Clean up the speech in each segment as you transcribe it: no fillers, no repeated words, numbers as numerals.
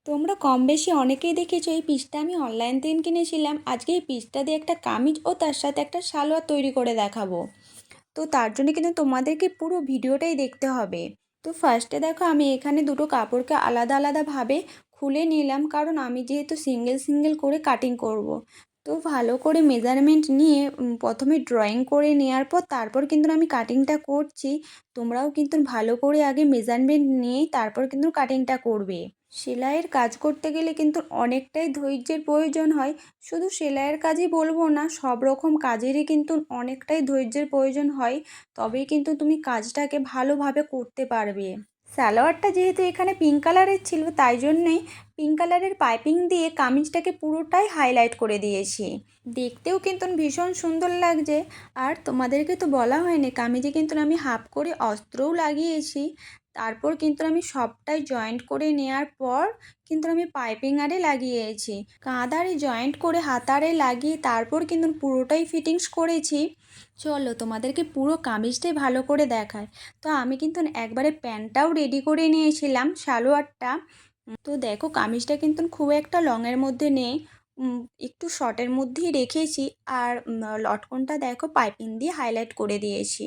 তোমরা কম বেশি অনেকেই দেখেছো এই পিসটা আমি অনলাইন থেকে কিনেছিলাম। আজকে এই পিসটা দিয়ে একটা কামিজ ও তার সাথে একটা সালোয়ার তৈরি করে দেখাবো। তো তার জন্য কিন্তু তোমাদেরকে পুরো ভিডিওটাই দেখতে হবে। তো ফার্স্টে দেখো আমি এখানে দুটো কাপড়কে আলাদা আলাদাভাবে খুলে নিলাম, কারণ আমি যেহেতু সিঙ্গেল সিঙ্গেল করে কাটিং করব। তো ভালো করে মেজারমেন্ট নিয়ে প্রথমে ড্রয়িং করে নেওয়ার পর তারপর কিন্তু আমি কাটিংটা করছি। তোমরাও কিন্তু ভালো করে আগে মেজারমেন্ট নিয়েই তারপর কিন্তু কাটিংটা করবে। সেলাইয়ের কাজ করতে গেলে কিন্তু অনেকটাই ধৈর্যের প্রয়োজন হয়। শুধু সেলাইয়ের কাজই বলবো না, সব রকম কাজেরই কিন্তু অনেকটাই ধৈর্যের প্রয়োজন হয়। তবেই কিন্তু তুমি কাজটাকে ভালোভাবে করতে পারবে। সালোয়ারটা যেহেতু এখানে পিঙ্ক কালারের ছিল, তাই জন্যেই পিঙ্ক কালারের পাইপিং দিয়ে কামিজটাকে পুরোটাই হাইলাইট করে দিয়েছি। দেখতেও কিন্তু ভীষণ সুন্দর লাগছে। আর তোমাদেরকে তো বলা হয়নি, কামিজে কিন্তু আমি হাফ করে অস্ত্রও লাগিয়েছি। তারপর কিন্তু আমি সবটাই জয়েন্ট করে নেওয়ার পর কিন্তু আমি পাইপিং আরে লাগিয়েছি। কাঁধারে জয়েন্ট করে হাতারে লাগিয়ে তারপর কিন্তু পুরোটাই ফিটিংস করেছি। চলো তোমাদেরকে পুরো কামিজটাই ভালো করে দেখায়। তো আমি কিন্তু একবারে প্যান্টটাও রেডি করে নিয়েছিলাম, সালোয়ারটা। তো দেখো কামিজটা কিন্তু খুব একটা লংয়ের মধ্যে নেই, একটু শর্টের মধ্যেই রেখেছি। আর লটকনটা দেখো পাইপিং দিয়ে হাইলাইট করে দিয়েছি।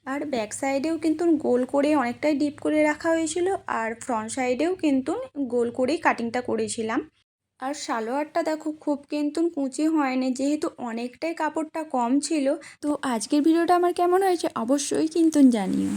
আর ব্যাক সাইডেও কিন্তু গোল করে অনেকটাই ডিপ করে রাখা হয়েছিল, আর ফ্রন্ট সাইডেও কিন্তু গোল করেই কাটিংটা করেছিলাম। আর সালোয়ারটা দেখো খুব কিন্তু কুঁচি হয়নি, যেহেতু অনেকটাই কাপড়টা কম ছিল। তো আজকের ভিডিওটা আমার কেমন হয়েছে অবশ্যই কিন্তু জানিও।